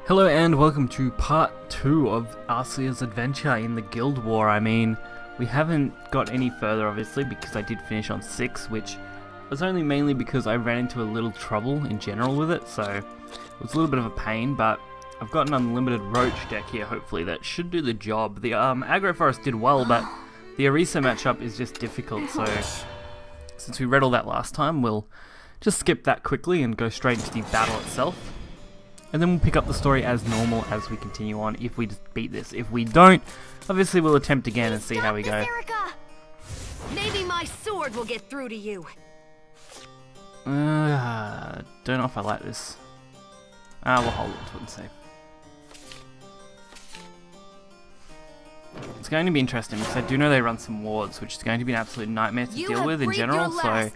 Hello and welcome to part 2 of Arisia's adventure in the Guild War. I mean, we haven't got any further obviously because I did finish on 6, which was only mainly because I ran into a little trouble in general with it, so it was a little bit of a pain, but I've got an unlimited roach deck here hopefully that should do the job. The aggro forest did well, but the Arisa matchup is just difficult, so since we read all that last time, we'll just skip that quickly and go straight into the battle itself. And then we'll pick up the story as normal as we continue on if we just beat this. If we don't, obviously we'll attempt again and see how we go. Maybe my sword will get through to you. Don't know if I like this. We'll hold on to it and see. It's going to be interesting because I do know they run some wards, which is going to be an absolute nightmare to deal with in general, so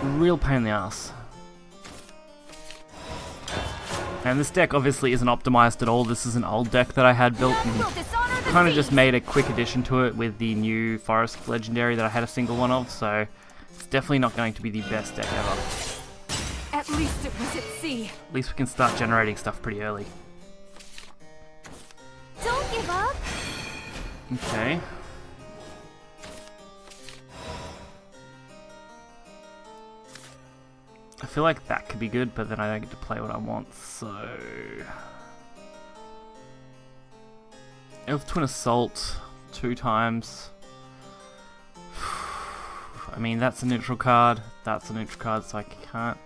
real pain in the ass. And this deck obviously isn't optimized at all. This is an old deck that I had built and kind of just made a quick addition to it with the new Forest Legendary that I had a single one of, so it's definitely not going to be the best deck ever. At least it was at sea. At least we can start generating stuff pretty early. Don't give up. Okay. I feel like that could be good, but then I don't get to play what I want, so... Elf Twin Assault, 2 times. I mean, that's a neutral card, so I can't...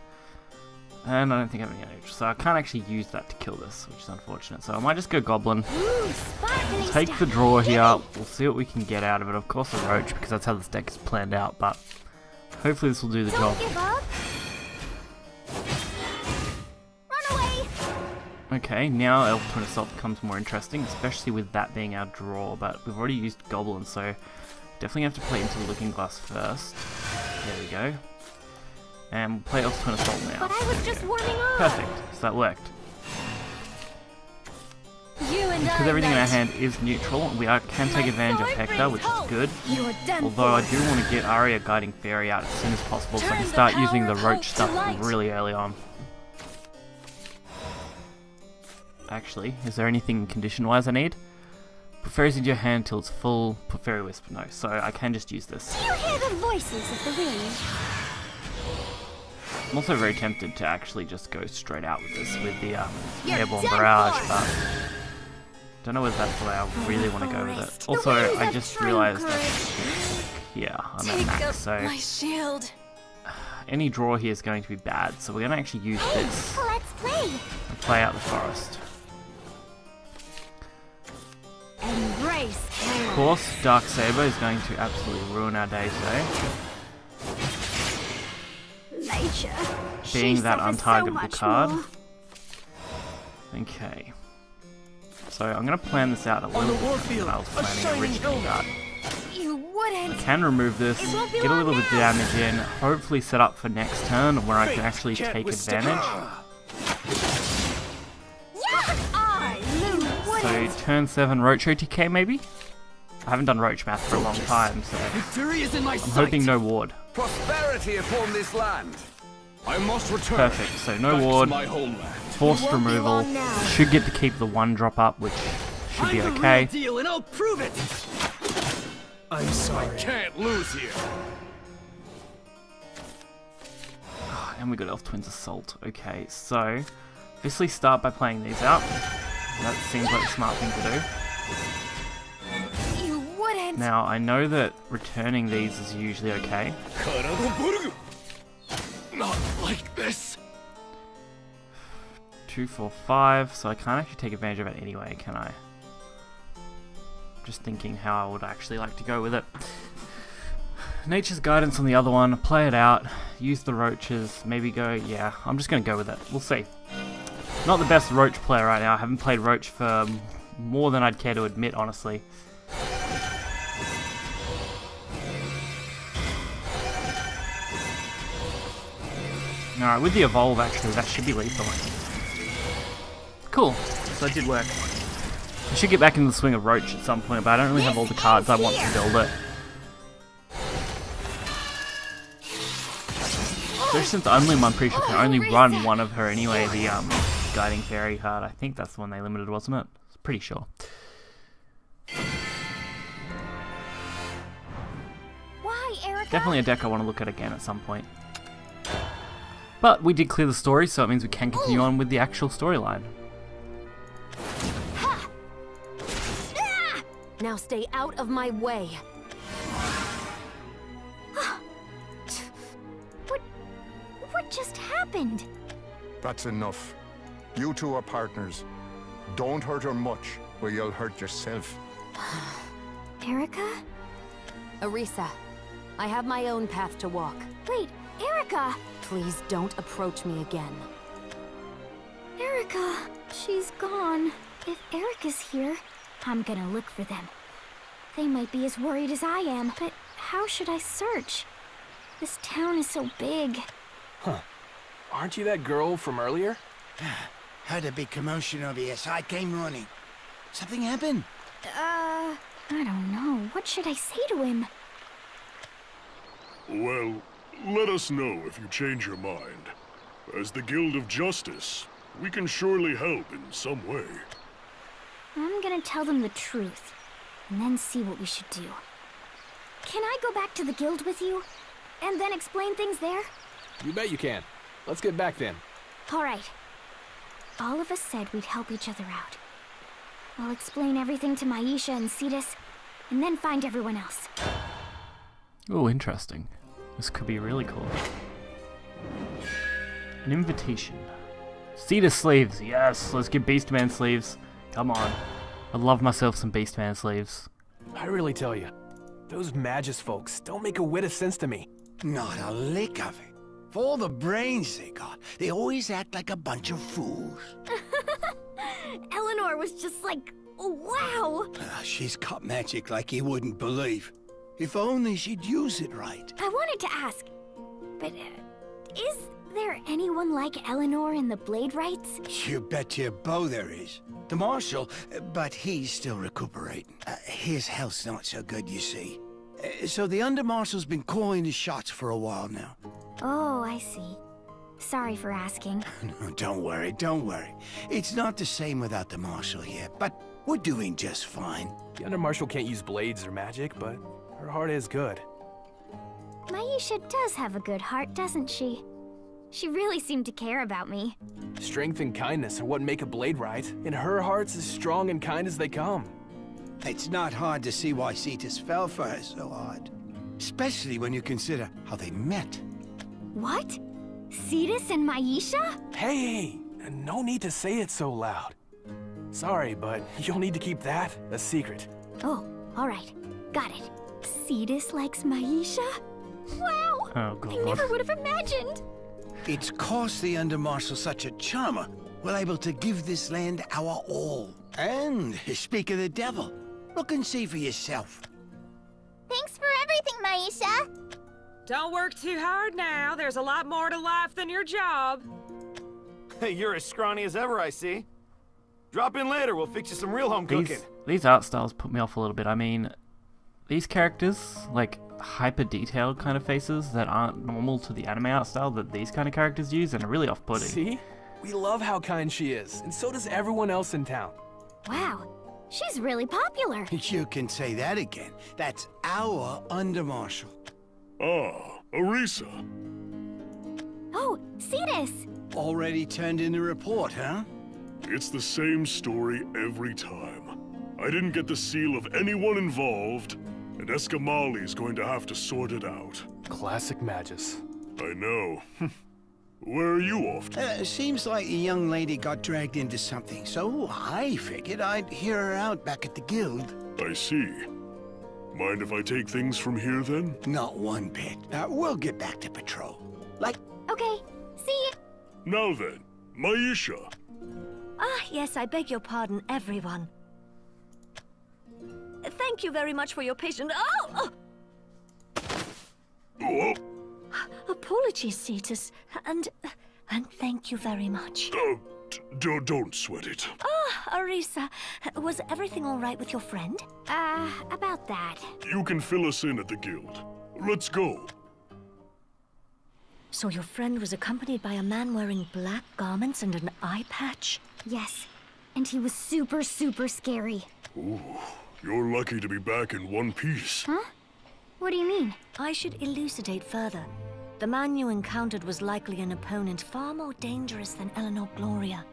And I don't think I have any neutral, so I can't actually use that to kill this, which is unfortunate. So I might just go Goblin. We'll take the draw here, we'll see what we can get out of it. Of course a Roach, because that's how this deck is planned out, but hopefully this will do the job. Okay, now Elf Twin Assault becomes more interesting, especially with that being our draw, but we've already used Goblin, so definitely have to play into the Looking Glass first. There we go. And we'll play Elf Twin Assault now. But I was just warming up. Perfect, so that worked. Because everything in our hand is neutral, we can take advantage of Hector, which is good. Although I do want to get Aria Guiding Fairy out as soon as possible, so I can start using the Roach stuff really early on. Actually, is there anything condition-wise I need? Put fairies into your hand till it's full. Put Fairy Wisp. No, so I can just use this. Do you hear the voices of the wind? I'm also very tempted to actually just go straight out with this with the Airborne Barrage, but don't know whether that's the way I really want to go with it. Also, I just realised that yeah, I'm at max, so any draw here is going to be bad. So we're going to actually use this and play out the forest. Of course, Dark Saber is going to absolutely ruin our day today. Being that untargetable card. Okay. So I'm going to plan this out a little bit different than I was planning originally. I can remove this, get a little bit of damage in, hopefully set up for next turn where I can actually take advantage. So turn 7 Roach OTK maybe? I haven't done Roach math for a long time, so I'm hoping no ward. Prosperity upon this land. I must return. Perfect, so no ward, forced removal, should get to keep the 1 drop up, which should be okay. Deal and I'll prove it. I'm sorry. I can't lose here. And we got Elf Twin's Assault. Okay, so obviously start by playing these out. That seems like a smart thing to do. Now, I know that returning these is usually okay. Not like this. 2, 4, 5, so I can't actually take advantage of it anyway, can I? Just thinking how I would actually like to go with it. Nature's Guidance on the other one, play it out, use the roaches, maybe go, yeah, I'm just going to go with it. We'll see. Not the best Roach player right now, I haven't played Roach for more than I'd care to admit, honestly. Alright, with the Evolve actually, that should be lethal. Cool, so that did work. I should get back into the swing of Roach at some point, but I don't really have all the cards I want to build it. Especially since Unlim, I'm pretty sure, can only run one of her anyway, the Guiding Fairy card. I think that's the one they limited, wasn't it? Pretty sure. Why, Erica? Definitely a deck I want to look at again at some point. But we did clear the story, so it means we can continue on with the actual storyline. Now stay out of my way. What just happened? That's enough. You two are partners. Don't hurt her much, or you'll hurt yourself. Erica? Arisa, I have my own path to walk. Wait, Erica! Please don't approach me again. Erica, she's gone. If Erica's here, I'm gonna look for them. They might be as worried as I am, but how should I search? This town is so big. Huh. Aren't you that girl from earlier? Heard a big commotion over here, so I came running. Something happened? I don't know. What should I say to him? Well, let us know if you change your mind. As the Guild of Justice, we can surely help in some way. I'm gonna tell them the truth, and then see what we should do. Can I go back to the guild with you? And then explain things there? You bet you can. Let's get back then. All right. All of us said we'd help each other out. I'll explain everything to Maisha and Cetus, and then find everyone else. Oh, interesting. This could be really cool. An invitation. Cetus sleeves. Yes, let's get Beastman sleeves. Come on. I love myself some Beastman sleeves. I really tell you, those Magus folks don't make a whit of sense to me. Not a lick of it. For all the brains they got, they always act like a bunch of fools. Eleanor was just like, wow! She's got magic like you wouldn't believe. If only she'd use it right. I wanted to ask, but is there anyone like Eleanor in the Blade Rights? You bet your bow there is. The Marshal, but he's still recuperating. His health's not so good, you see. So the Under-Marshal's been calling the shots for a while now. Oh, I see. Sorry for asking. No, don't worry, don't worry. It's not the same without the Marshal here, but we're doing just fine. The Under-Marshal can't use blades or magic, but her heart is good. Maisha does have a good heart, doesn't she? She really seemed to care about me. Strength and kindness are what make a blade right, and her heart's as strong and kind as they come. It's not hard to see why Cetus fell for her so hard. Especially when you consider how they met. What? Cetus and Maisha? Hey, no need to say it so loud. Sorry, but you'll need to keep that a secret. Oh, alright. Got it. Cetus likes Maisha? Wow! Oh, God. I never would have imagined! It's cost the Under-Marshal such a charmer, we're able to give this land our all. And, speak of the devil, look and see for yourself. Thanks for everything, Maisha. Don't work too hard now. There's a lot more to life than your job. Hey, you're as scrawny as ever, I see. Drop in later, we'll fix you some real home cooking. These art styles put me off a little bit. I mean, these characters, like hyper-detailed kind of faces that aren't normal to the anime art style that these kind of characters use and are really off-putting. See? We love how kind she is, and so does everyone else in town. Wow, she's really popular. You can say that again. That's our Under-Marshal. Ah, Arisa. Oh, Cetus! Already turned in the report, huh? It's the same story every time. I didn't get the seal of anyone involved, and Escamali's going to have to sort it out. Classic Magus. I know. Where are you off to? Seems like a young lady got dragged into something, so I figured I'd hear her out back at the guild. I see. Mind if I take things from here, then? Not one bit. We'll get back to patrol. Okay, see you. Now then, Maisha. Ah, yes, I beg your pardon, everyone. Thank you very much for your patience. Oh! Oh, Apologies, Cetus, and thank you very much. don't sweat it. Ah, Arisa, was everything all right with your friend? About that. You can fill us in at the guild. Let's go. So your friend was accompanied by a man wearing black garments and an eye patch? Yes, and he was super, super scary. Ooh, you're lucky to be back in one piece. Huh? What do you mean? I should elucidate further. The man you encountered was likely an opponent far more dangerous than Eleanor Gloria.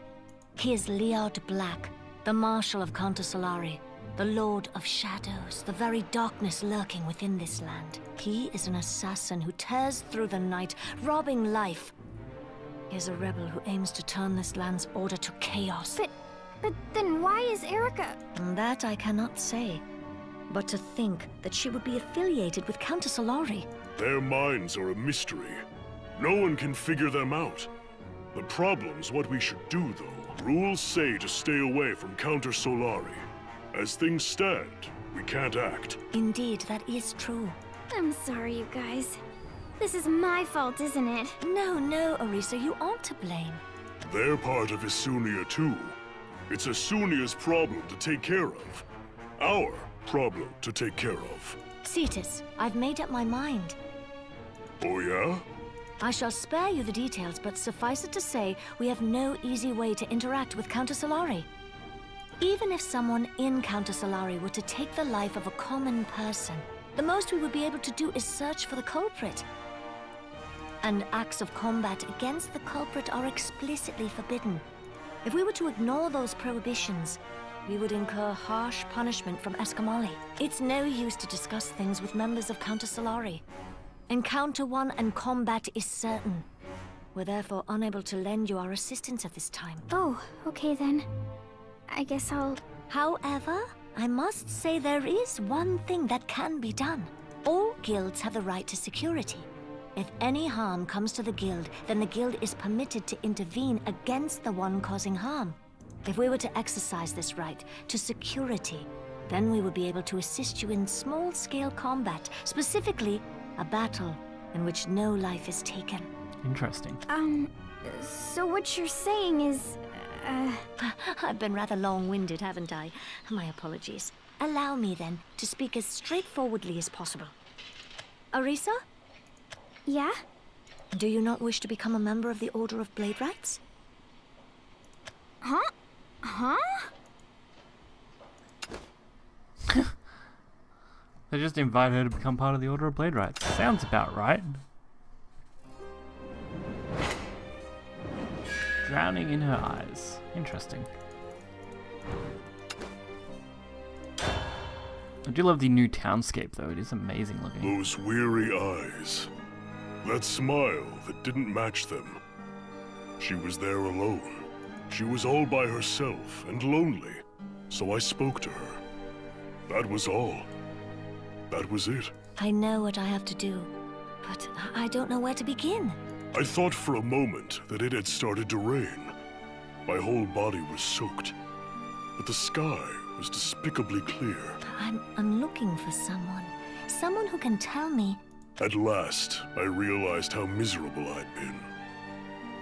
He is Leod Black, the Marshal of Counter Solari, the Lord of Shadows, the very darkness lurking within this land. He is an assassin who tears through the night, robbing life. He is a rebel who aims to turn this land's order to chaos. But then why is Erica... That I cannot say. But to think that she would be affiliated with Counter Solari. Their minds are a mystery. No one can figure them out. The problem's what we should do, though. Rules say to stay away from Counter Solari. As things stand, we can't act. Indeed, that is true. I'm sorry, you guys. This is my fault, isn't it? No, Arisa, you aren't to blame. They're part of Isunia, too. It's Isunia's problem to take care of. Our problem to take care of. Cetus, I've made up my mind. Oh, yeah? I shall spare you the details, but suffice it to say, we have no easy way to interact with Counter Solari. Even if someone in Counter Solari were to take the life of a common person, the most we would be able to do is search for the culprit. And acts of combat against the culprit are explicitly forbidden. If we were to ignore those prohibitions, we would incur harsh punishment from Escamali. It's no use to discuss things with members of Counter Solari. Encounter one and combat is certain. We're therefore unable to lend you our assistance at this time. Oh, okay then. I guess I'll... However, I must say there is one thing that can be done. All guilds have the right to security. If any harm comes to the guild, then the guild is permitted to intervene against the one causing harm. If we were to exercise this right to security, then we would be able to assist you in small-scale combat, specifically a battle in which no life is taken. Interesting. So what you're saying is... I've been rather long-winded, haven't I? My apologies. Allow me, then, to speak as straightforwardly as possible. Arisa? Yeah? Do you not wish to become a member of the Order of Blade Rights? Huh? Huh? They just invite her to become part of the Order of Blade Rights. Sounds about right. Drowning in her eyes. Interesting. I do love the new townscape, though. It is amazing looking. Those weary eyes. That smile that didn't match them. She was there alone. She was all by herself and lonely. So I spoke to her. That was all. That was it. I know what I have to do, but I don't know where to begin. I thought for a moment that it had started to rain. My whole body was soaked, but the sky was despicably clear. I'm looking for someone who can tell me. At last, I realized how miserable I'd been.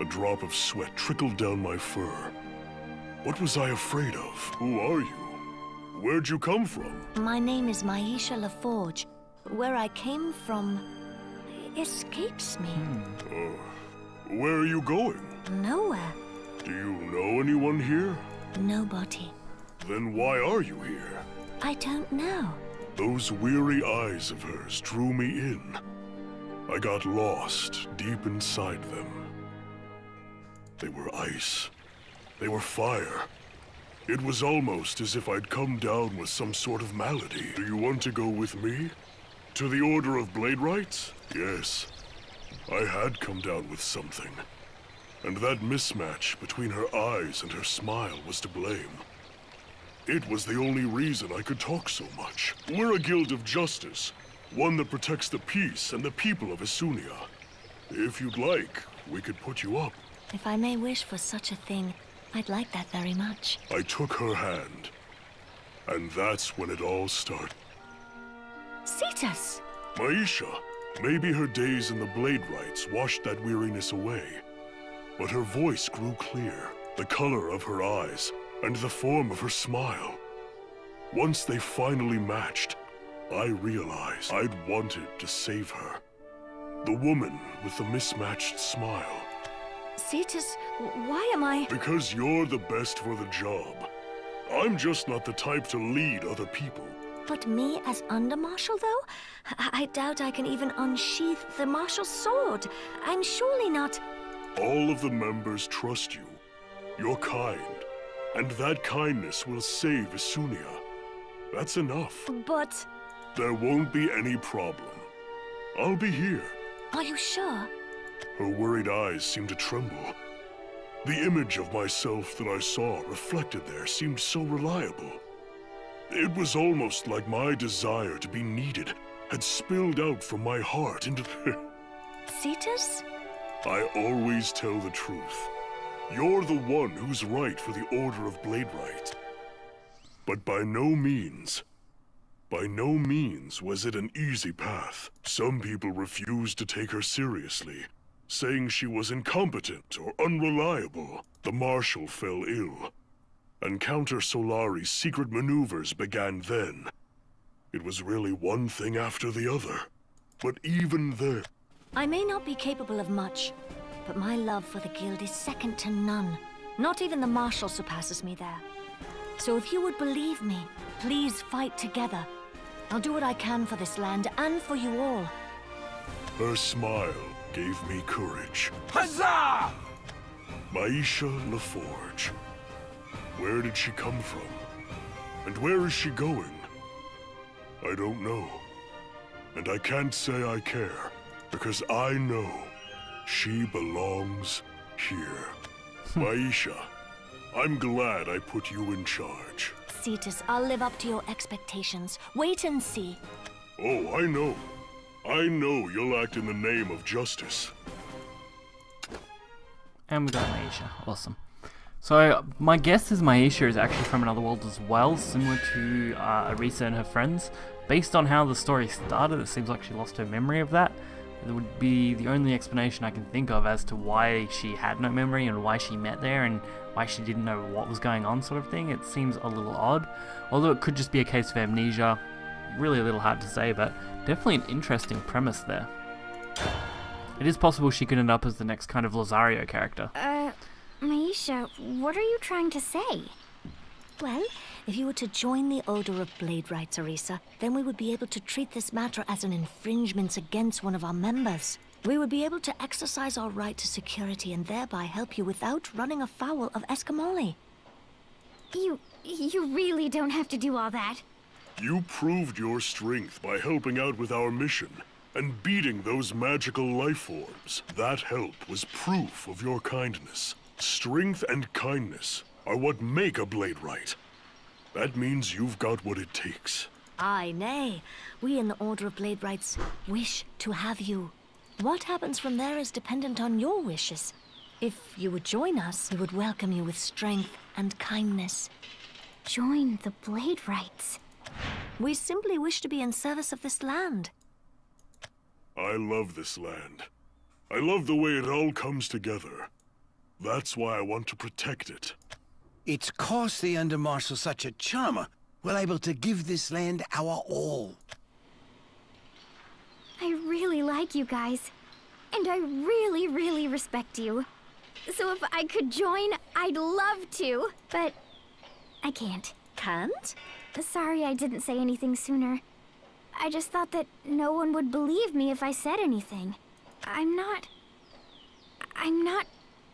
A drop of sweat trickled down my fur. What was I afraid of? Who are you? Where'd you come from? My name is Maisha LaForge. Where I came from escapes me. Where are you going? Nowhere. Do you know anyone here? Nobody. Then why are you here? I don't know. Those weary eyes of hers drew me in. I got lost deep inside them. They were ice. They were fire. It was almost as if I'd come down with some sort of malady. Do you want to go with me? To the Order of Blade Rights? Yes. I had come down with something. And that mismatch between her eyes and her smile was to blame. It was the only reason I could talk so much. We're a guild of justice, one that protects the peace and the people of Isunia. If you'd like, we could put you up. If I may wish for such a thing, I'd like that very much. I took her hand, and that's when it all started. Cetus! Maisha, maybe her days in the Blade Rights washed that weariness away. But her voice grew clear, the color of her eyes, and the form of her smile. Once they finally matched, I realized I'd wanted to save her. The woman with the mismatched smile. Cetus, why am I... Because you're the best for the job. I'm just not the type to lead other people. But me as Undermarshal, though? I doubt I can even unsheath the Marshal's sword. I'm surely not... All of the members trust you. You're kind. And that kindness will save Isunia. That's enough. But... There won't be any problem. I'll be here. Are you sure? Her worried eyes seemed to tremble. The image of myself that I saw reflected there seemed so reliable. It was almost like my desire to be needed had spilled out from my heart into the... Cetus? I always tell the truth. You're the one who's right for the Order of Bladerite. But by no means was it an easy path. Some people refused to take her seriously, saying she was incompetent or unreliable. The Marshal fell ill, and Counter Solari's secret maneuvers began then. It was really one thing after the other. But even then... I may not be capable of much, but my love for the Guild is second to none. Not even the Marshal surpasses me there. So if you would believe me, please fight together. I'll do what I can for this land and for you all. Her smile gave me courage. Huzzah! Maisha LaForge. Where did she come from? And where is she going? I don't know. And I can't say I care, because I know she belongs here. Maisha, I'm glad I put you in charge. Cetus, I'll live up to your expectations. Wait and see. Oh, I know. I know you'll act in the name of justice. And we got Maisha. Awesome. So, my guess is Maisha is actually from another world as well, similar to Arisa and her friends. Based on how the story started, it seems like she lost her memory of that. It would be the only explanation I can think of as to why she had no memory and why she met there and why she didn't know what was going on, sort of thing. It seems a little odd, although it could just be a case of amnesia. Really a little hard to say, but definitely an interesting premise there. It is possible she could end up as the next kind of Lazario character. Maisha, what are you trying to say? Well, if you were to join the Order of Bladerites, Arisa, then we would be able to treat this matter as an infringement against one of our members. We would be able to exercise our right to security and thereby help you without running afoul of Escamoli. You really don't have to do all that. You proved your strength by helping out with our mission and beating those magical life forms. That help was proof of your kindness. Strength and kindness are what make a Bladerite. That means you've got what it takes. Aye, nay. We in the Order of Bladerites wish to have you. What happens from there is dependent on your wishes. If you would join us, we would welcome you with strength and kindness. Join the Bladerites. We simply wish to be in service of this land. I love this land. I love the way it all comes together. That's why I want to protect it. It's 'cause the Undermarshal's such a charmer, we're able to give this land our all. I really like you guys, and I really, really respect you. So if I could join, I'd love to, but I can't. Can't? Sorry I didn't say anything sooner. I just thought that no one would believe me if I said anything. I'm not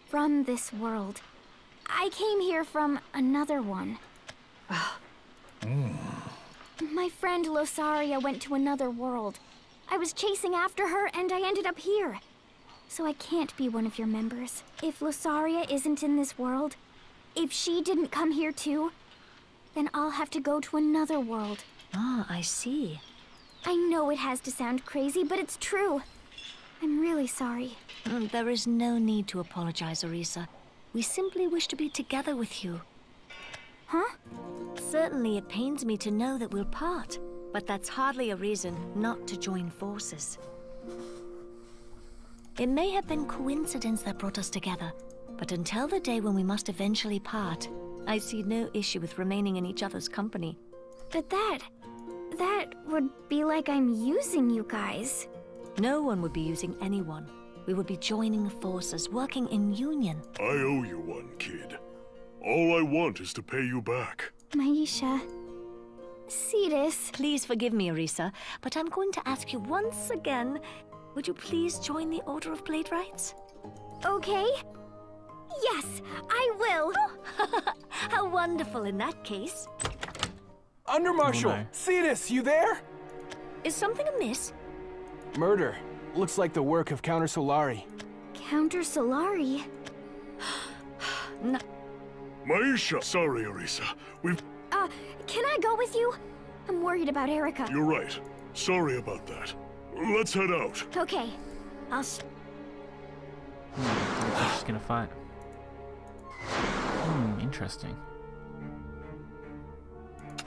from this world. I came here from another one. My friend Losaria went to another world. I was chasing after her and I ended up here. So I can't be one of your members. If Losaria isn't in this world, if she didn't come here too, then I'll have to go to another world. Ah, I see. I know it has to sound crazy, but it's true. I'm really sorry. There is no need to apologize, Arisa. We simply wish to be together with you. Huh? Certainly it pains me to know that we'll part, but that's hardly a reason not to join forces. It may have been coincidence that brought us together, but until the day when we must eventually part, I see no issue with remaining in each other's company. But that would be like I'm using you guys. No one would be using anyone. We would be joining forces, working in union. I owe you one, kid. All I want is to pay you back. Maisha. Cetus. Please forgive me, Arisa, but I'm going to ask you once again, would you please join the Order of Blade Rights? Okay. Yes, I will. How wonderful in that case. Undermarshal! Oh, no. Cetus, you there? Is something amiss? Murder. Looks like the work of Counter Solari. Counter Solari? No. Maisha! Sorry, Arisa. Can I go with you? I'm worried about Erica. You're right. Sorry about that. Let's head out. Okay. I'll She's just gonna fight. Interesting.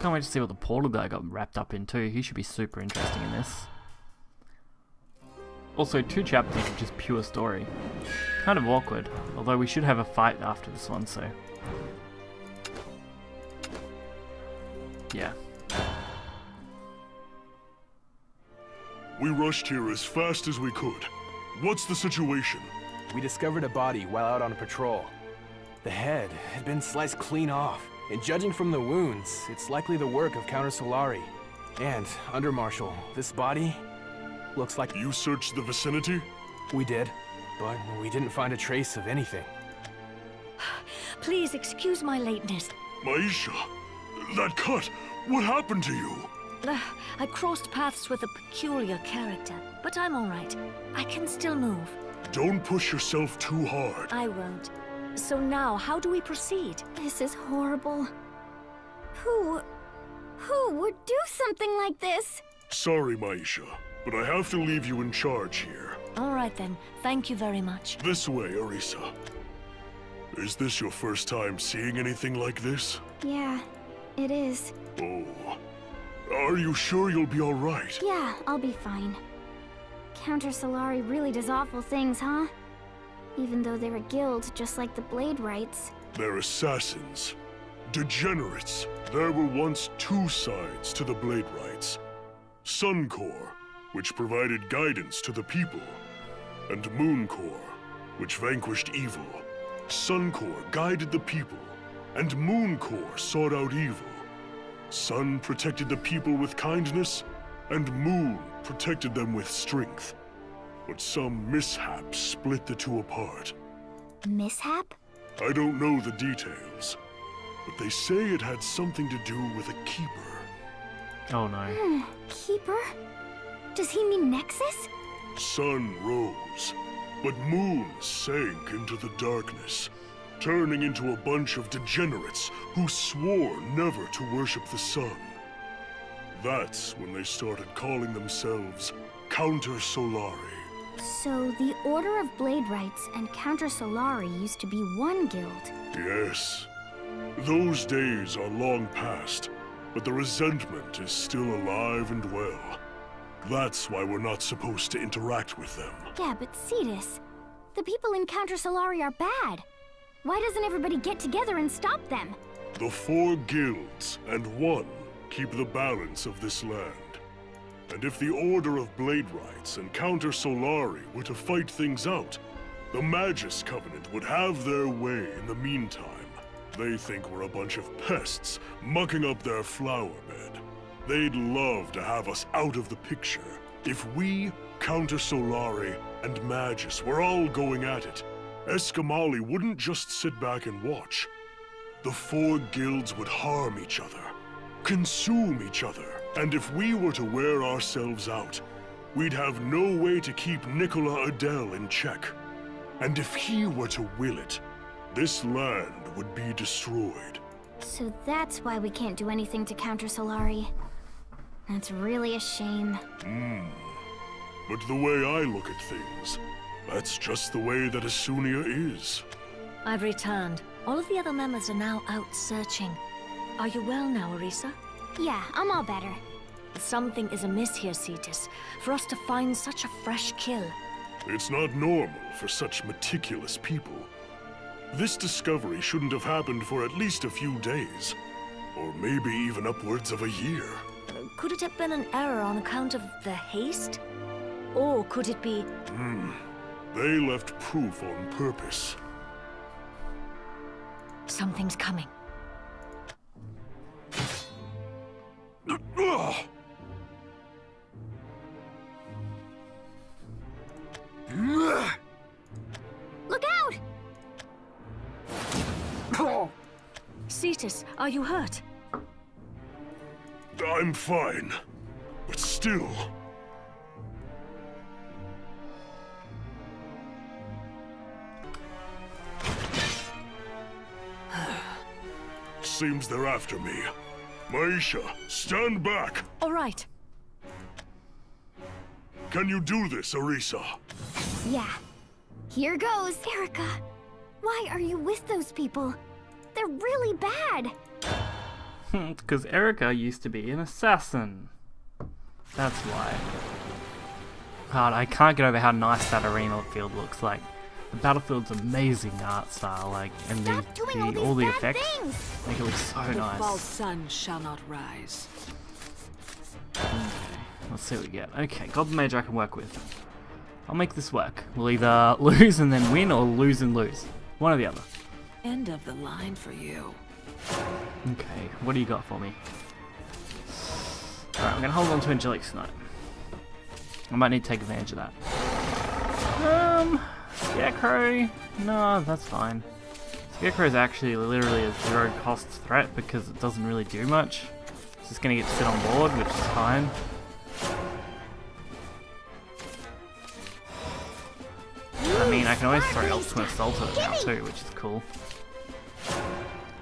Can't wait to see what the portal guy got wrapped up in too. He should be super interesting in this. Also, 2 chapters of just pure story. Kind of awkward, although we should have a fight after this one, so... yeah. We rushed here as fast as we could. What's the situation? We discovered a body while out on patrol. The head had been sliced clean off, and judging from the wounds, it's likely the work of Counter Solari. And, Undermarshal, this body looks like... You searched the vicinity? We did, but we didn't find a trace of anything. Please excuse my lateness. Maisha, that cut! What happened to you? I crossed paths with a peculiar character, but I'm all right. I can still move. Don't push yourself too hard. I won't. So now, how do we proceed? This is horrible. Who would do something like this? Sorry, Maisha, but I have to leave you in charge here. All right then. Thank you very much. This way, Arisa. Is this your first time seeing anything like this? Yeah, it is. Oh. Are you sure you'll be all right? Yeah, I'll be fine. Counter Solari really does awful things, huh? Even though they're a guild, just like the Blade Rights. They're assassins. Degenerates. There were once 2 sides to the Blade Rights. Suncore, which provided guidance to the people, and Mooncore, which vanquished evil. Suncore guided the people, and Mooncore sought out evil. Sun protected the people with kindness, and Moon protected them with strength. But some mishaps split the 2 apart. Mishap? I don't know the details, but they say it had something to do with a keeper. Oh no. Keeper? Does he mean Nexus? Sun rose, but Moon sank into the darkness, turning into a bunch of degenerates who swore never to worship the sun. That's when they started calling themselves Counter Solari. So the Order of Blade Rights and Counter Solari used to be one guild. Yes. Those days are long past, but the resentment is still alive and well. That's why we're not supposed to interact with them. Yeah, but Cetus, the people in Counter Solari are bad. Why doesn't everybody get together and stop them? The 4 guilds and 1 keep the balance of this land. And if the Order of Blade Rights and Counter Solari were to fight things out, the Magus Covenant would have their way in the meantime. They think we're a bunch of pests mucking up their flower bed. They'd love to have us out of the picture. If we, Counter Solari, and Magus were all going at it, Escamali wouldn't just sit back and watch. The 4 guilds would harm each other, consume each other, and if we were to wear ourselves out, we'd have no way to keep Nicola Adele in check. And if he were to will it, this land would be destroyed. So that's why we can't do anything to Counter Solari. That's really a shame. But the way I look at things, that's just the way that Asunia is. I've returned. All of the other members are now out searching. Are you well now, Arisa? Yeah, I'm all better. Something is amiss here, Cetus, for us to find such a fresh kill. It's not normal for such meticulous people. This discovery shouldn't have happened for at least a few days, or maybe even upwards of a year. Could it have been an error on account of the haste? Or could it be... They left proof on purpose. something's coming? Look out! Cetus, are you hurt? I'm fine, but still. Seems they're after me. Maisha, stand back! All right. Can you do this, Arisa? Yeah. Here goes. Erica, why are you with those people? They're really bad. Because Erica used to be an assassin. That's why. God, I can't get over how nice that arena field looks like. The battlefield's amazing art style, like, and all the effects make it look so nice. The false sun shall not rise. Okay, let's see what we get. Okay, Goblin Mage I can work with. I'll make this work. We'll either lose and then win, or lose and lose. One or the other. End of the line for you. Okay, what do you got for me? Alright, I'm gonna hold on to Angelic Snipe. I might need to take advantage of that. Scarecrow? No, that's fine. Scarecrow is actually literally a zero cost threat because it doesn't really do much. It's just gonna get to sit on board, which is fine. I mean, I can always throw Ultimate Assault at it now too, which is cool.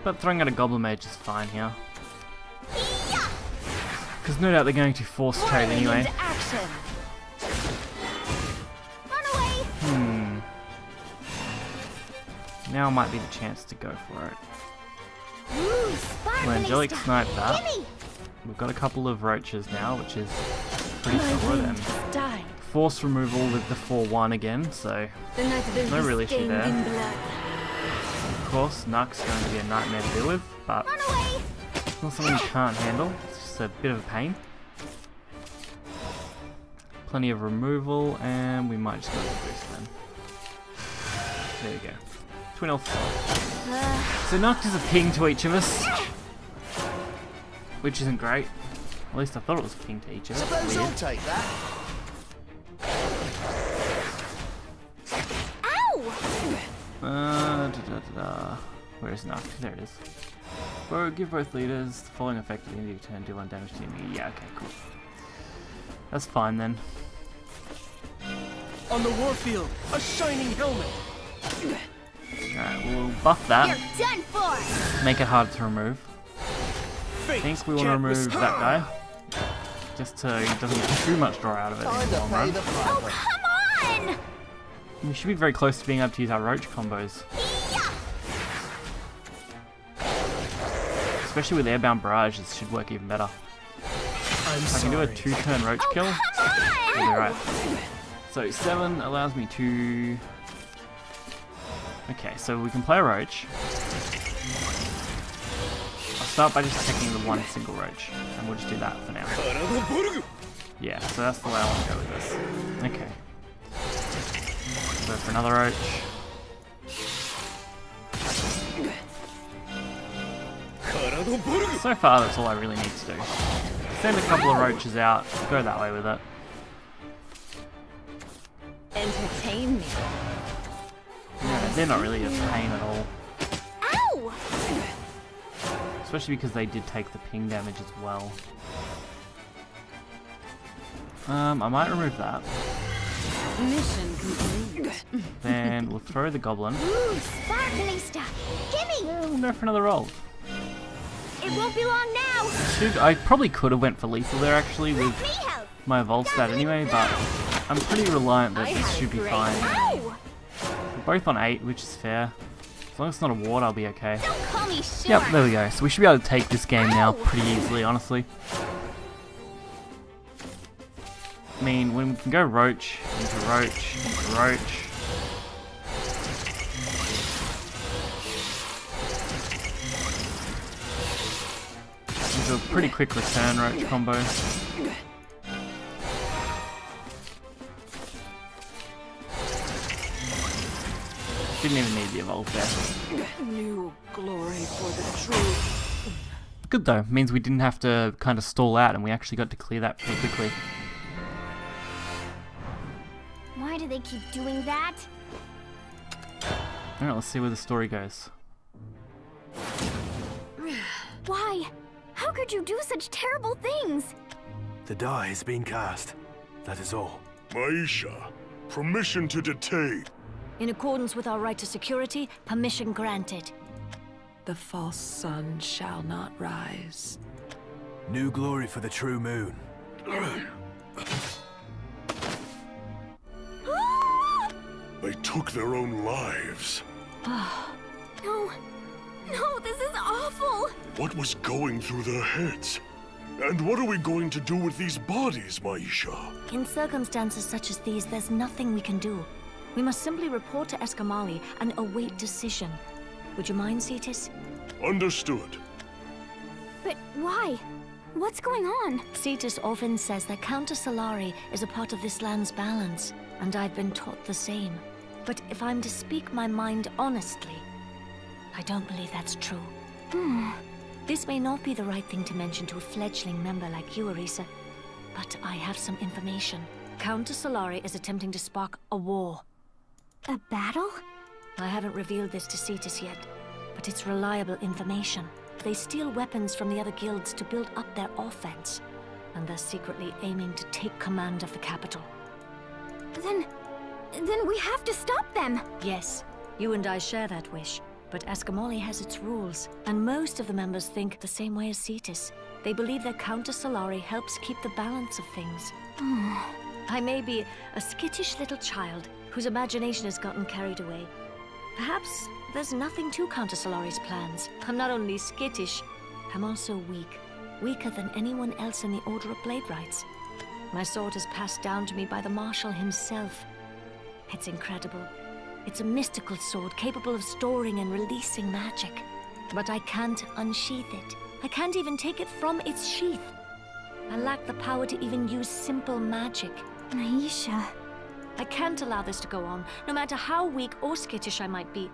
But throwing out a Goblin Mage is fine here. Because no doubt they're going to force trade anyway. Now might be the chance to go for it. We'll Angelic Snipe that. We've got a couple of roaches now, which is pretty solid, and force removal with the 4-1 again, so no real issue there. Of course, Nuck's going to be a nightmare to deal with, but it's not something you can't handle. It's just a bit of a pain. Plenty of removal, and we might just go with a boost then. There we go. Twin Elf. So Nuck is a ping to each of us, which isn't great. At least I thought it was a ping to each of us. Suppose I'll take that. Where is Nuck? There it is. Give both leaders the following effect at the end of your turn, do 1 damage to enemy. Yeah, okay, cool. That's fine then. On the warfield, a shining helmet. Alright, we'll buff that. You're done for. Make it hard to remove. I think we want to remove that guy. Just so he doesn't get too much draw out of it in the long run. Oh, come on! We should be very close to being able to use our roach combos. Especially with airbound barrage, this should work even better. If I can do a 2-turn roach kill, we'll be right. So 7 allows me to... Okay, so we can play a roach. I'll start by just attacking the one single roach, and we'll just do that for now. Yeah, so that's the way I want to go with this. Okay. Go for another roach. So far, that's all I really need to do. Send a couple of roaches out, go that way with it. Entertain me. Yeah, they're not really a pain at all. Ow! Especially because they did take the ping damage as well. I might remove that. Mission complete. Then we'll throw the goblin. Ooh, sparkly stuff. Gimme! Yeah, we'll go for another roll. It won't be long now. I probably could have went for lethal there actually with Me help. my evolve stat anyway, but I'm pretty reliant that this should be fine. Ow! We're both on 8, which is fair. As long as it's not a ward, I'll be okay. Don't call me short. Yep, there we go. So we should be able to take this game now pretty easily, honestly. I mean, when we can go roach, into roach, into roach. Into a pretty quick return roach combo. Didn't even need the evolve there. New glory for the truth. Good though, means we didn't have to kind of stall out and we actually got to clear that pretty quickly. Why do they keep doing that? Alright, let's see where the story goes. Why? How could you do such terrible things? The die has been cast. That is all. Maisha, permission to detain. In accordance with our right to security, permission granted. The false sun shall not rise. New glory for the true moon. They took their own lives. No. No, this is awful. What was going through their heads? And what are we going to do with these bodies, Maisha? In circumstances such as these, there's nothing we can do. We must simply report to Eskamali and await decision. Would you mind, Cetus? Understood. But why? What's going on? Cetus often says that Countess Solari is a part of this land's balance, and I've been taught the same. But if I'm to speak my mind honestly, I don't believe that's true. This may not be the right thing to mention to a fledgling member like you, Arisa, but I have some information. Countess Solari is attempting to spark a war. A battle? I haven't revealed this to Cetus yet, but it's reliable information. They steal weapons from the other guilds to build up their offense, and they're secretly aiming to take command of the capital. Then we have to stop them! Yes, you and I share that wish, but Eskamali has its rules, and most of the members think the same way as Cetus. They believe that Countess Solari helps keep the balance of things. I may be a skittish little child whose imagination has gotten carried away. Perhaps there's nothing to Countess Solari's plans. I'm not only skittish, I'm also weak. Weaker than anyone else in the Order of Bladewrights. My sword is passed down to me by the Marshal himself. It's incredible. It's a mystical sword capable of storing and releasing magic. But I can't unsheath it. I can't even take it from its sheath. I lack the power to even use simple magic. Maisha. I can't allow this to go on, no matter how weak or skittish I might be.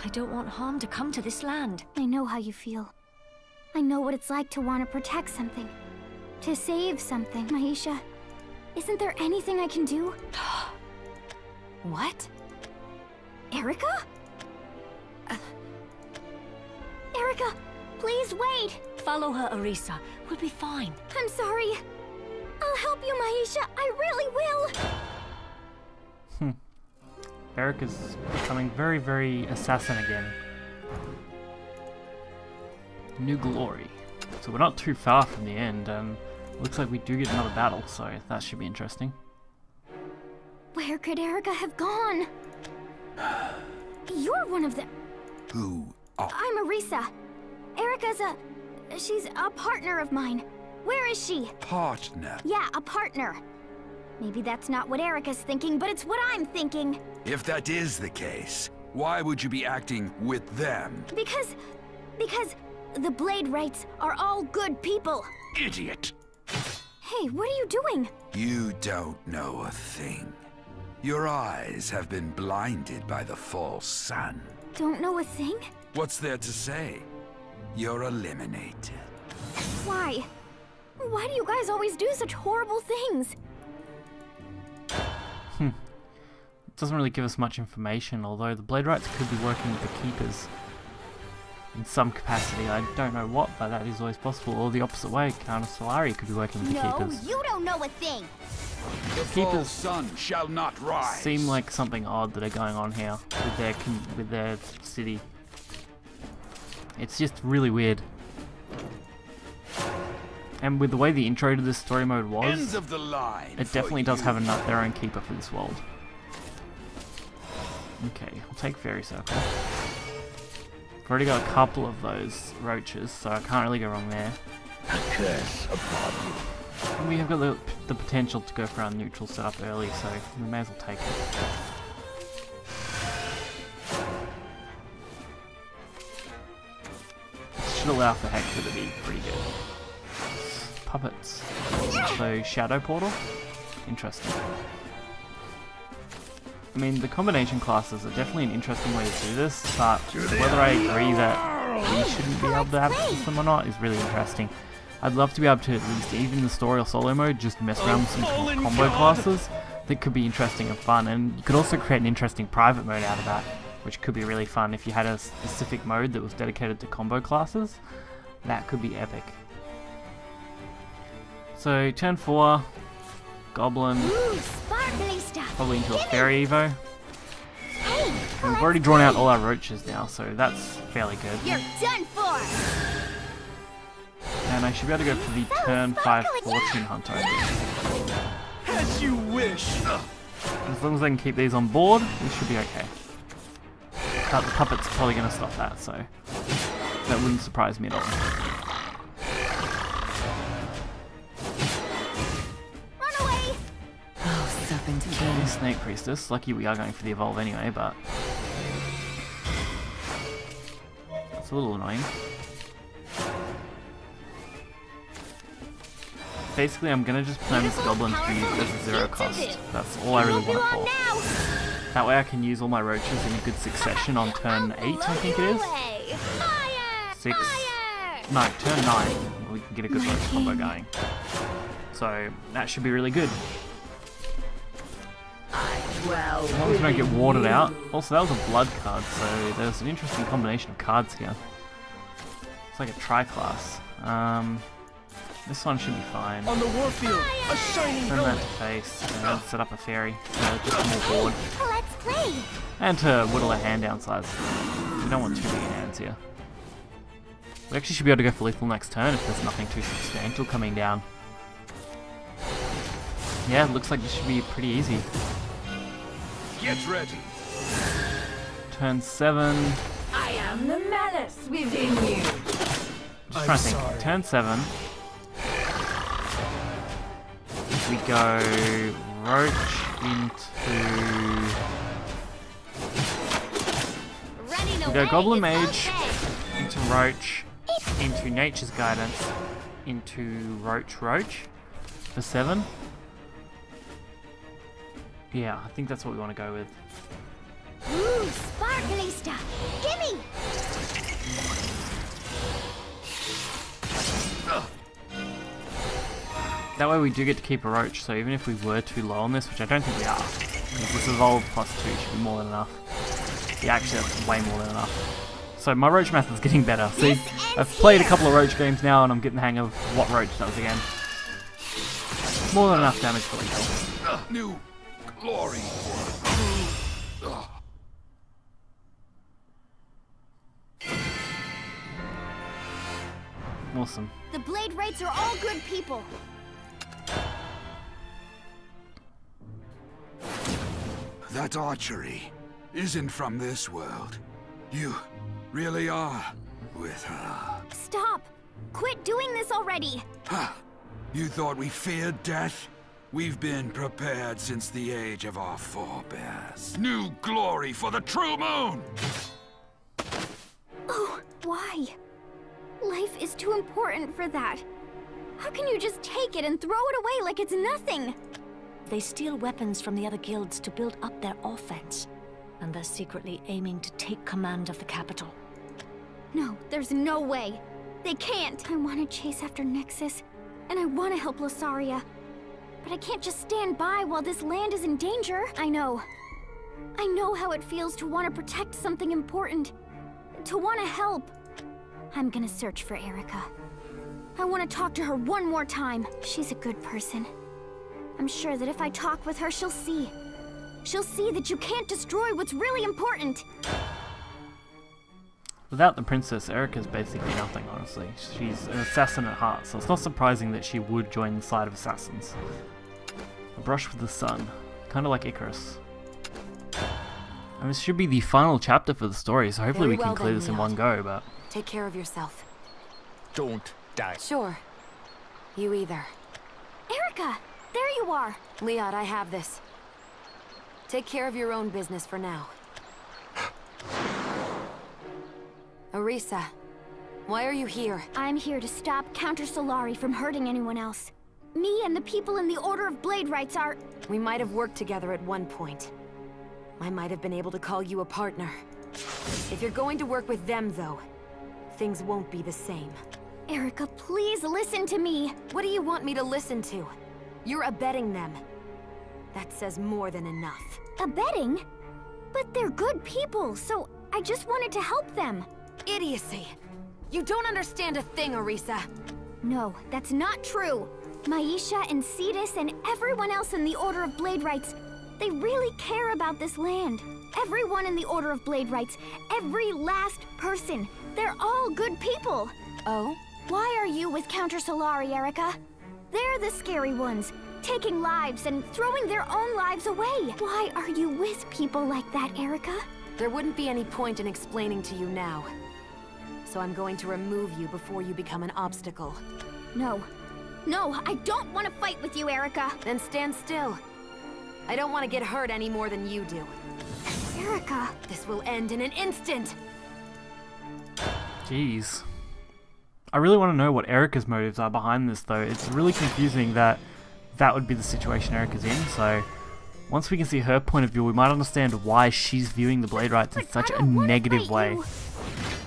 I don't want harm to come to this land. I know how you feel. I know what it's like to want to protect something. To save something. Maisha, isn't there anything I can do? What? Erica? Erica, please wait! Follow her, Arisa. We'll be fine. I'm sorry. I'll help you, Maisha. I really will! Erica's becoming very, very assassin again. New glory. So we're not too far from the end. Looks like we do get another battle, so that should be interesting. Where could Erica have gone? You're one of them. Who are... I'm Arisa. Erica's she's a partner of mine. Where is she? Partner? Yeah, a partner. Maybe that's not what Erica's thinking, but it's what I'm thinking. If that is the case, why would you be acting with them? Because the Bladewrights are all good people. Idiot! Hey, what are you doing? You don't know a thing. Your eyes have been blinded by the false sun. Don't know a thing? What's there to say? You're eliminated. Why? Why do you guys always do such horrible things? It doesn't really give us much information, although the Bladewrights could be working with the Keepers in some capacity. I don't know what, but that is always possible. Or the opposite way, Countess Solari could be working with the Keepers. No, you don't know a thing. The false sun shall not rise. Seem like something odd that are going on here with their city. It's just really weird. And with the way the intro to this story mode was, Ends of the line it definitely does have their own keeper for this world. Okay, I'll take Fairy Circle. I've already got a couple of those roaches, so I can't really go wrong there. A curse upon you. And we have got the potential to go for our neutral setup early, so we may as well take it. Should allow for Hector to be pretty good. Puppets. So, Shadow Portal? Interesting. I mean, the combination classes are definitely an interesting way to do this, but whether I agree that we shouldn't be able to have them or not is really interesting. I'd love to be able to, at least even the story or solo mode, just mess around with some combo classes that could be interesting and fun, and you could also create an interesting private mode out of that, which could be really fun if you had a specific mode that was dedicated to combo classes. That could be epic. So turn 4, Goblin, probably into a Fairy Evo. And we've already drawn out all our roaches now, so that's fairly good. You're done for. And I should be able to go for the turn 5 Fortune Hunter, I think. As you wish. As long as I can keep these on board, we should be okay. But the puppet's probably going to stop that, so that wouldn't surprise me at all. Run away! Oh, Serpent Okay, Snake Priestess. Lucky we are going for the evolve anyway, but it's a little annoying. Basically, I'm gonna just plan this goblin to use as a 0 cost. That's all I really want it for. That way I can use all my roaches in a good succession on turn 8, I think it is. 6. No, turn 9. We can get a good roach combo going. So, that should be really good. As long as we don't get watered out. Also, that was a blood card, so there's an interesting combination of cards here. It's like a tri-class. This one should be fine. On the warfield, a shining Turn that to face, and then set up a fairy, so just more board. Let's play. And to whittle a hand down size. We don't want too big hands here. We actually should be able to go for lethal next turn if there's nothing too substantial coming down. Yeah, it looks like this should be pretty easy. Get ready. Turn 7. I am the malice within you. Just trying to think. Turn 7. We go Roach into... We go Goblin Mage into Roach, into Nature's Guidance, into Roach for 7. Yeah, I think that's what we want to go with. Ooh, sparkly stuff. Gimme! That way we do get to keep a Roach, so even if we were too low on this, which I don't think we are, because this Evolve plus 2 should be more than enough. Yeah, actually that's way more than enough. So my Roach method's getting better. See, I've played a couple of Roach games now and I'm getting the hang of what Roach does again. More than enough damage for lethal. New glory. Awesome. The Blade Wrights are all good people. That archery isn't from this world. You really are with her. Stop! Quit doing this already! Ha! You thought we feared death? We've been prepared since the age of our forebears. New glory for the true moon! Oh, why? Life is too important for that. How can you just take it and throw it away like it's nothing? They steal weapons from the other guilds to build up their offense, and they're secretly aiming to take command of the capital. No, there's no way. They can't. I want to chase after Nexus, and I want to help Losaria. But I can't just stand by while this land is in danger. I know how it feels to want to protect something important. To want to help. I'm gonna search for Erica. I want to talk to her one more time. She's a good person. I'm sure that if I talk with her, she'll see. She'll see that you can't destroy what's really important. Without the princess, Erica's basically nothing, honestly. She's an assassin at heart, so it's not surprising that she would join the side of assassins. A brush with the sun, kind of like Icarus. And this should be the final chapter for the story, so hopefully we can clear this in one go, but... Take care of yourself. Don't die. Sure. You either. Erica! There you are! Liad, I have this. Take care of your own business for now. Arisa, why are you here? I'm here to stop Counter Solari from hurting anyone else. Me and the people in the Order of Blade Wrights are... We might have worked together at one point. I might have been able to call you a partner. If you're going to work with them, though, things won't be the same. Erica, please listen to me. What do you want me to listen to? You're abetting them. That says more than enough. Abetting? But they're good people, so I just wanted to help them. Idiocy. You don't understand a thing, Arisa. No, that's not true. Maisha and Cetus and everyone else in the Order of Bladerights, they really care about this land. Everyone in the Order of Bladerights, every last person, they're all good people. Oh? Why are you with Counter Solari, Erica? They're the scary ones, taking lives and throwing their own lives away. Why are you with people like that, Erica? There wouldn't be any point in explaining to you now. So I'm going to remove you before you become an obstacle. No. No, I don't want to fight with you, Erica. Then stand still. I don't want to get hurt any more than you do. Erica. This will end in an instant. Jeez. I really want to know what Erica's motives are behind this, though. It's really confusing that that would be the situation Erica's in, so once we can see her point of view, we might understand why she's viewing the Bladerights in such a negative way.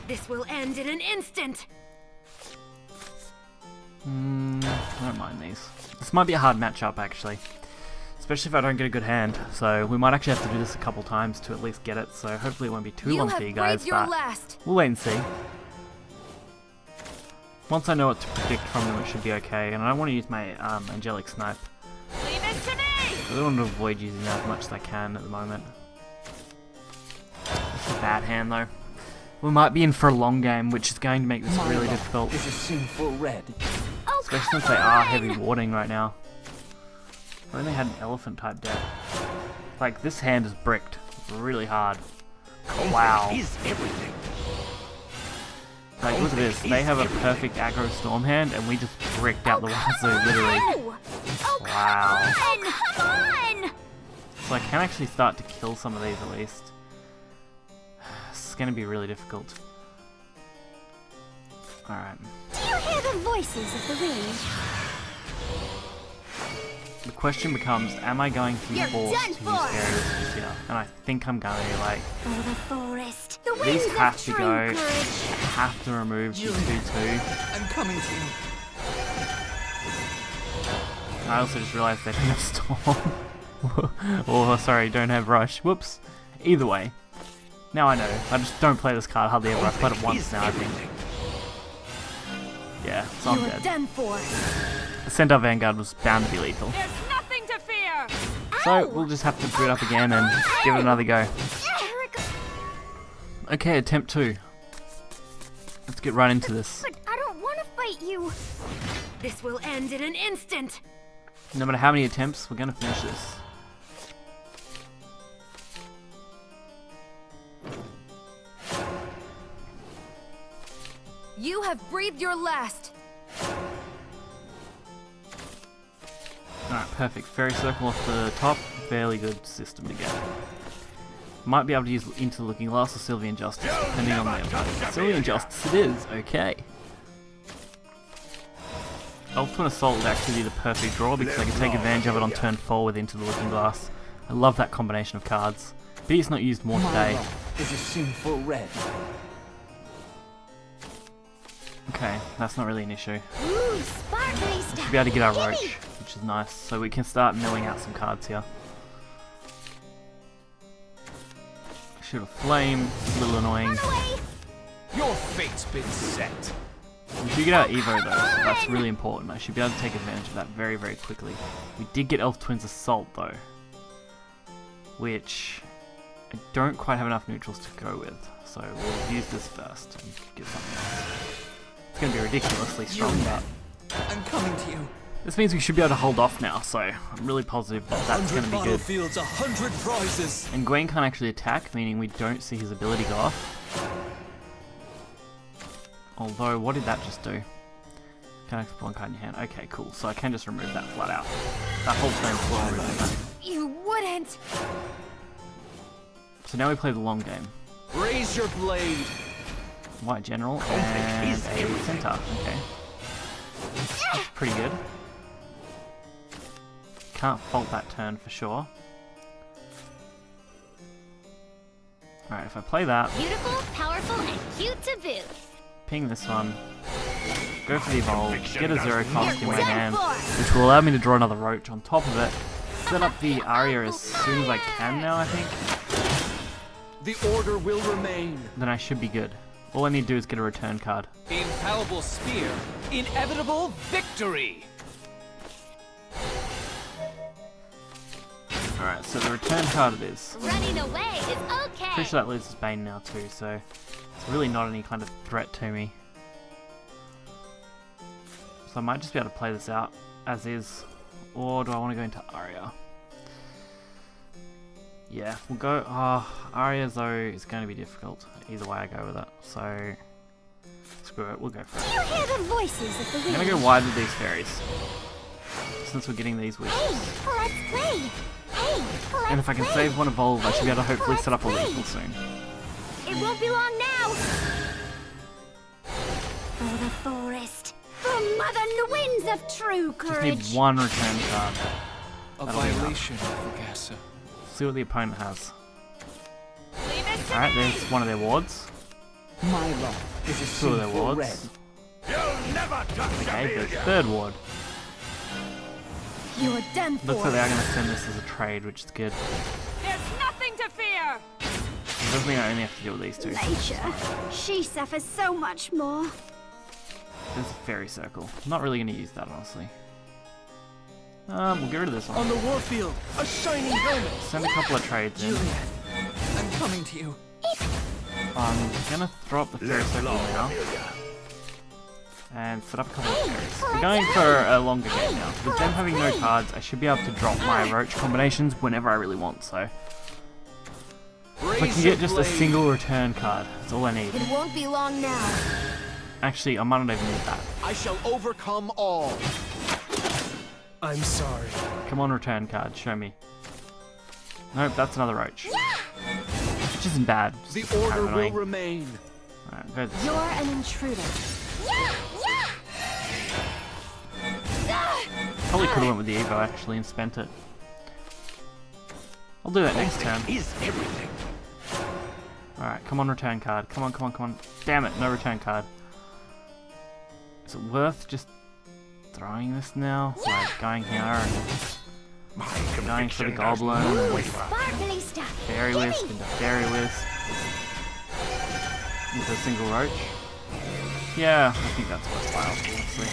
This will end in an instant. I don't mind these. This might be a hard matchup, actually. Especially if I don't get a good hand. So we might actually have to do this a couple times to at least get it. So hopefully it won't be too long for you guys. But we'll wait and see. Once I know what to predict from them, it should be okay. And I don't want to use my angelic snipe. Leave it to me! I really want to avoid using that as much as I can at the moment. It's a bad hand, though. We might be in for a long game, which is going to make this really difficult. Is a sinful red. Especially since they are heavy warding right now. I only had an elephant type deck. Like, this hand is bricked really hard. Wow. Is everything. Like, look at this. They have a perfect aggro storm hand, and we just bricked out the Wazoo, literally. Wow. Come on! So I can actually start to kill some of these at least. This is going to be really difficult. Alright. Do you hear the voices of the wind? The question becomes, am I going to be forced to use areas here? And I think I'm going to, like... For the forest. The These winds have of to true go. courage. I have to remove the 2-2. I'm coming to you. I also just realised they don't have Storm. Oh, sorry, don't have Rush. Whoops. Either way. Now I know. I just don't play this card hardly ever. I've played it once now, I think. Yeah, so I'm dead. Done for. The Centaur Vanguard was bound to be lethal. There's nothing to fear! So, we'll just have to boot up again and give it another go. Okay, attempt 2. Let's get right into this. But I don't want to fight you. This will end in an instant. No matter how many attempts, we're going to finish this. You have breathed your last. Alright, perfect. Fairy Circle off the top. Fairly good system to get. Might be able to use Into the Looking Glass or Sylvian Justice, depending on the event. Sylvian Justice it is, okay. Elf Twin Assault would actually be the perfect draw because I can take advantage of it on turn 4 with Into the Looking Glass. I love that combination of cards. But it's not used more today. Is a sinful red. Okay, that's not really an issue. Ooh, sparkly stuff. Should be able to get our Roach, which is nice. So we can start milling out some cards here. Shoot a Flame, a little annoying. Your fate's been set. We do get our Evo though, so that's really important. I should be able to take advantage of that very, very quickly. We did get Elf Twin's Assault though, which I don't quite have enough neutrals to go with. So we'll use this first and get something else. It's going to be ridiculously strong, but I'm coming to you. this means we should be able to hold off now, so I'm really positive that that's going to be good. 100 prizes. And Gwen can't actually attack, meaning we don't see his ability go off. Although, what did that just do? Can I put one card in your hand? Okay, cool. So I can just remove that flat out. That whole thing's well removed that. You wouldn't. So now we play the long game. Raise your blade. White General and a Centaur. Okay. That's pretty good. Can't fault that turn for sure. Alright, if I play that, Beautiful, powerful, and cute to boot. ping this one, go for the evolve, get a zero cost in my You're hand, done for. which will allow me to draw another roach on top of it. Set up the Aria as soon as I can now, I think. The order will remain. Then I should be good. All I need to do is get a return card. Infallible spear. Inevitable victory. Alright, so the return card it is. Running away is okay. Pretty sure that loses Bane now too, so it's really not any kind of threat to me. So I might just be able to play this out as is, or do I want to go into Aria? Yeah, we'll go. Aria though is going to be difficult. Either way I go with it, so screw it, we'll go for it. Do you hear the voices of the I'm wind? going to go wide with these fairies, since we're getting these wishes. Hey, let's play. Hey, let's And if I can play. save one evolve, I should be able to hopefully set up a lethal soon. It won't be long now. For the forest. For Mother Winds of true Just courage. need one return card. A That'll be enough. violation of Gasa. See what the opponent has. Leave it to Alright, me. there's one of their wards. My love is a Two of their sinful wards. You'll never touch Okay, there's third ward. You're done for. Looks like they are going to send this as a trade, which is good. There's nothing to fear. It doesn't mean I only have to deal with these two. Nature. She suffers so much more. There's a fairy circle. I'm not really going to use that, honestly. We'll get rid of this one. On the warfield, a shining helmet. Send a couple of trades in. Juliet, I'm coming to you. I'm going to throw up the fairy circle now. And set up a couple of fairies. We're going for a longer game now. With them having no cards, I should be able to drop my roach combinations whenever I really want, so. If I can get just a single return card, that's all I need. It won't be long now. Actually, I might not even need that. I shall overcome all. I'm sorry. Come on, return card, show me. Nope, that's another roach. Which isn't bad. The just kind of order will annoying. remain. Alright, go this You're way. an intruder. Probably could have went with the Evo actually and spent it. I'll do that next turn. Is everything. Alright, come on, return card. Come on, come on, come on. Damn it, no return card. Is it worth just throwing this now? Like going here and going for the goblin and Sparkly stuff. fairy wisp into fairy wisp into a single roach? Yeah, I think that's worthwhile, honestly.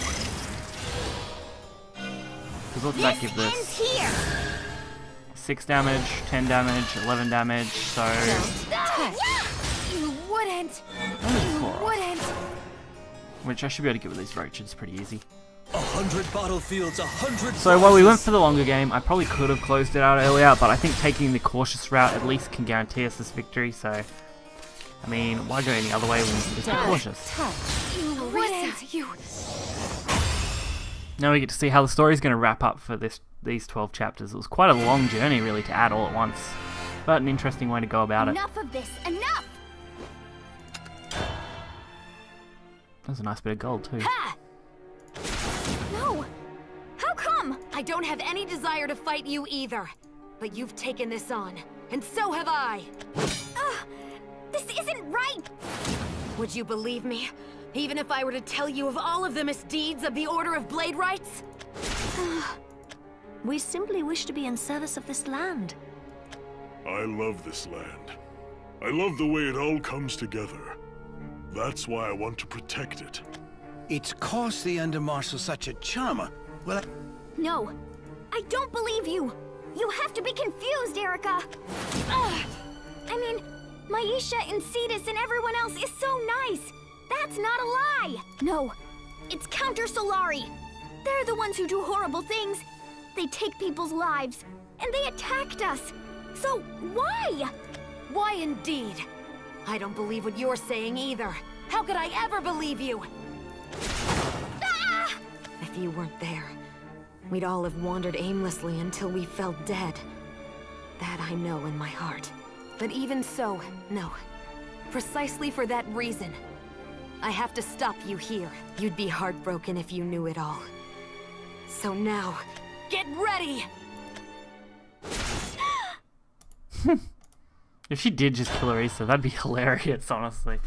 Because what did that give Ends this? here. 6 damage, 10 damage, 11 damage, so... You wouldn't. only 4 off, Wouldn't. which I should be able to get with these roaches pretty easy. 100 battlefields, 100. So while we went for the longer game, I probably could have closed it out earlier, but I think taking the cautious route at least can guarantee us this victory, so... I mean, why go any other way when we can just be cautious? You wouldn't. You. Now we get to see how the story's going to wrap up for these 12 chapters. It was quite a long journey, really, to add all at once. But an interesting way to go about it. Enough of this. Enough. There's a nice bit of gold, too. Ha! No. How come? I don't have any desire to fight you either. But you've taken this on, and so have I. This isn't right. Would you believe me? Even if I were to tell you of all of the misdeeds of the Order of Blade Rights? We simply wish to be in service of this land. I love this land. I love the way it all comes together. That's why I want to protect it. It's cost the Undermarshal such a charmer. Well, No. I don't believe you. You have to be confused, Erica. Ugh. I mean, Maisha and Cetus and everyone else is so nice. That's not a lie. No, it's Counter Solari. They're the ones who do horrible things. They take people's lives, and they attacked us. So why? Why indeed? I don't believe what you're saying either. How could I ever believe you? Ah! If you weren't there, we'd all have wandered aimlessly until we fell dead. That I know in my heart. But even so, no. Precisely for that reason. I have to stop you here. You'd be heartbroken if you knew it all. So now, get ready! If she did just kill Arisa, that'd be hilarious, honestly.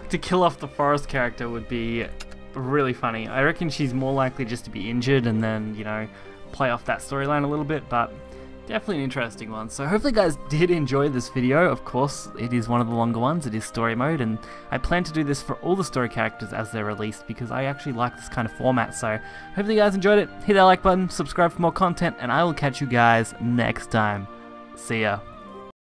To kill off the forest character would be really funny. I reckon she's more likely just to be injured and then, you know, play off that storyline a little bit, but definitely an interesting one. So hopefully you guys did enjoy this video. Of course, it is one of the longer ones. It is story mode, and I plan to do this for all the story characters as they're released because I actually like this kind of format. So hopefully you guys enjoyed it. Hit that like button, subscribe for more content, and I will catch you guys next time. See ya.